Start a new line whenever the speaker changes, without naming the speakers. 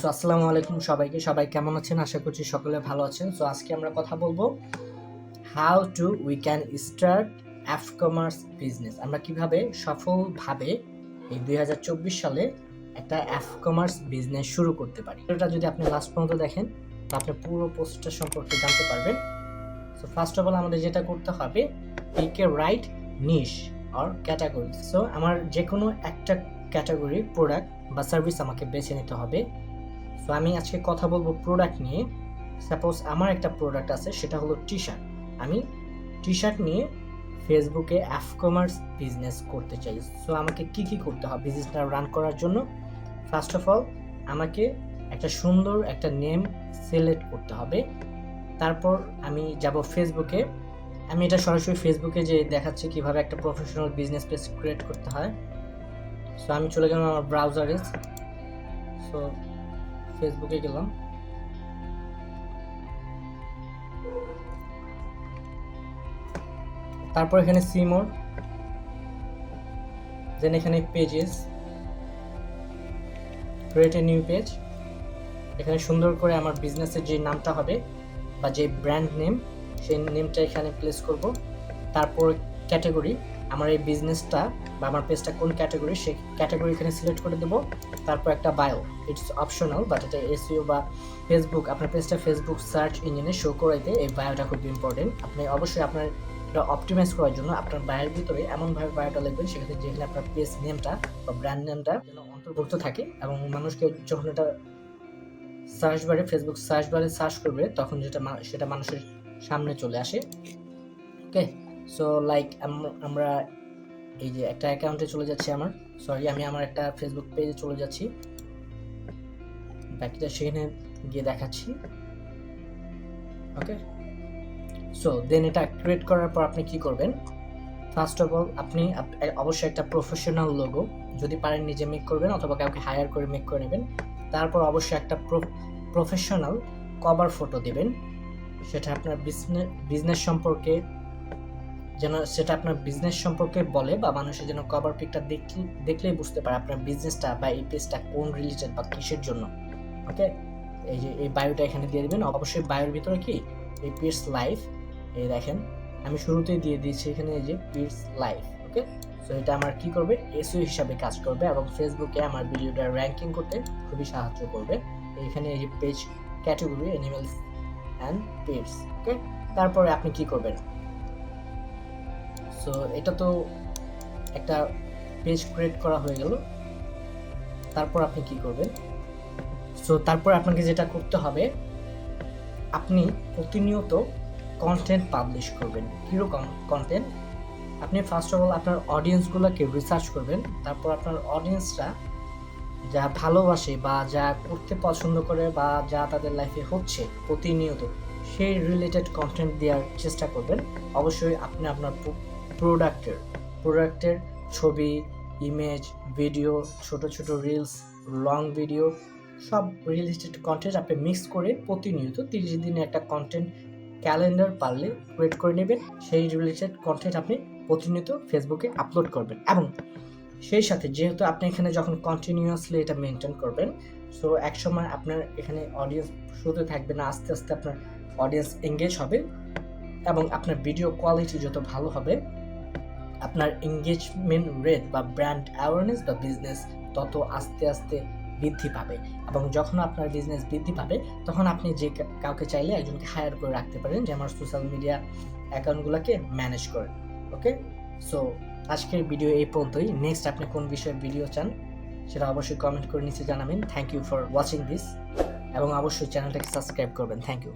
So আসসালামু আলাইকুম সবাই কেমন আছেন? আশা করছি সকলে ভালো আছেন। সো আজকে আমরা কথা বলবো how to we can start app commerce business. আমরা কিভাবে সফলভাবে এই 2024 সালে একটা অ্যাপ কমার্স বিজনেস শুরু করতে পারি। এটা যদি আপনি লাস্ট পর্যন্ত দেখেন তো আপনি পুরো পোস্টটা সম্পর্কে জানতে পারবেন। সো ফার্স্ট অফ অল আমাদের যেটা করতে হবে, pick a right niche or category. So আমার যে কোনো একটা ক্যাটাগরি প্রোডাক্ট বা সার্ভিস আমাকে বেছে নিতে হবে। সো আমি আজকে কথা বলবো প্রোডাক্ট নিয়ে। সাপোজ আমার একটা প্রোডাক্ট আছে, সেটা হলো টি শার্ট। আমি টি শার্ট নিয়ে ফেসবুকে অ্যাপ কমার্স বিজনেস করতে চাই। সো আমাকে কি করতে হবে বিজনেসটা রান করার জন্য? ফার্স্ট অফ অল আমাকে একটা সুন্দর একটা নেম সিলেক্ট করতে হবে। তারপর আমি যাব ফেসবুকে। আমি এটা সরাসরি ফেসবুকে যে দেখাচ্ছি কিভাবে একটা প্রফেশনাল বিজনেস পেজ ক্রিয়েট করতে হয়। সো আমি চলে গেলাম আমার ব্রাউজারে। সো ফেসবুকে গেলাম, তারপর এখানে সি মোর, দেন এখানে pages, create a new page. এখানে সুন্দর করে আমার বিজনেসের যে নামটা হবে বা যে ব্র্যান্ড নেম, সেই নেমটা এখানে প্লেস করব। তারপর ক্যাটাগরি, আমার এই বিজনেসটা বা আমার পেজটা কোন ক্যাটাগরি, সেই ক্যাটাগরি এখানে সিলেক্ট করে দেবো। তারপর একটা বায়ো, ইটস অপশনাল, বাট এটা এসইও বা ফেসবুক, আপনার পেজটা ফেসবুক সার্চ ইঞ্জিনে শো করাইতে এই বায়োটা খুব ইম্পর্টেন্ট। আপনি অবশ্যই আপনার অপটিমাইজ করার জন্য আপনার বায়োর ভিতরে এমনভাবে বায়োটা লিখবেন সেখানে যেখানে আপনার পেজ নেমটা বা ব্র্যান্ড নেমটা যেন অন্তর্ভুক্ত থাকে, এবং মানুষকে যখন এটা সার্চ বারে, ফেসবুক সার্চ বারে সার্চ করবে, তখন সেটা মানুষের সামনে চলে আসে। ওকে, সো লাইক আমরা এই যে একটা অ্যাকাউন্টে চলে যাচ্ছি, আমি আমার একটা ফেসবুক পেজে চলে যাচ্ছি, বাকিটা সেখানে গিয়ে দেখাচ্ছি। ওকে, সো দেন এটা ক্রিয়েট করার পর আপনি কি করবেন? ফার্স্ট অফ অল আপনি অবশ্যই একটা প্রফেশনাল লোগো, যদি পারেন নিজে মেক করবেন অথবা কাউকে হায়ার করে মেক করে নেবেন। তারপর অবশ্যই একটা প্রফেশনাল কভার ফটো দেবেন, সেটা আপনার বিজনেস সম্পর্কে বলে, বা মানুষের যেন কভার পিকটা দেখলেই বুঝতে পারে আপনার বিজনেসটা বা এই পেজটা কোন রিলেটেড বা কিসের জন্য। ওকে, এই যে এই বায়োটা এখানে দিয়ে দেবেন। অবশ্যই বায়োর ভিতরে কি এই পিটস লাইফ, এই দেখেন আমি শুরুতেই দিয়ে দিয়েছি এখানে এই যে পিটস লাইফ। ওকে, সো এটা আমার কি করবে, এসইও হিসাবে কাজ করবে এবং ফেসবুকে আমার ভিডিওটা র্যাঙ্কিং করতে খুবই সাহায্য করবে। এখানে এই যে page category animals and pets. Okay, তারপরে আপনি কি করবেন? সো এটা তো একটা পেজ ক্রিয়েট করা হয়ে গেল। তারপর আপনি কি করবেন? সো তারপর আপনাকে যেটা করতে হবে, আপনি প্রতিনিয়ত কন্টেন্ট পাবলিশ করবেন। কীরকম কন্টেন্ট? আপনি ফার্স্ট অফ অল আপনার অডিয়েন্সগুলোকে রিসার্চ করবেন। তারপর আপনার অডিয়েন্সরা যা ভালোবাসে বা যা করতে পছন্দ করে বা যা তাদের লাইফে হচ্ছে প্রতিনিয়ত, সেই রিলেটেড কন্টেন্ট দেওয়ার চেষ্টা করবেন। অবশ্যই আপনি আপনার প্রোডাক্টের ছবি, ইমেজ, ভিডিও, ছোট রিলস, লং ভিডিও, সব রিলেটেড কন্টেন্ট আপনি মিক্স করে প্রতিনিয়ত 30 দিনে একটা কন্টেন্ট ক্যালেন্ডার পারলে ক্রিয়েট করে নেবেন। সেই রিলেটেড কন্টেন্ট আপনি প্রতিনিয়ত ফেসবুকে আপলোড করবেন, এবং সেই সাথে যেহেতু আপনি এখানে যখন কন্টিনিউয়াসলি এটা মেনটেন করবেন, সো একসময় আপনার এখানে অডিয়েন্স শুরুতে থাকবে না, আস্তে আস্তে আপনার অডিয়েন্স এঙ্গেজ হবে, এবং আপনার ভিডিও কোয়ালিটি যত ভালো হবে, আপনার এঙ্গেজমেন্ট রেট বা ব্র্যান্ড অ্যাওয়ারনেস বা বিজনেস তত আস্তে আস্তে বৃদ্ধি পাবে। এবং যখন আপনার বিজনেস বৃদ্ধি পাবে, তখন আপনি যে কাউকে চাইলে একজনকে হায়ার করে রাখতে পারেন যে আমার সোশ্যাল মিডিয়া অ্যাকাউন্টগুলোকে ম্যানেজ করেন। ওকে, সো আজকের ভিডিও এই পর্যন্তই। নেক্সট আপনি কোন বিষয়ে ভিডিও চান সেটা অবশ্যই কমেন্ট করে নিচে জানাবেন। Thank you for watching this, এবং অবশ্যই চ্যানেলটাকে সাবস্ক্রাইব করবেন। Thank you.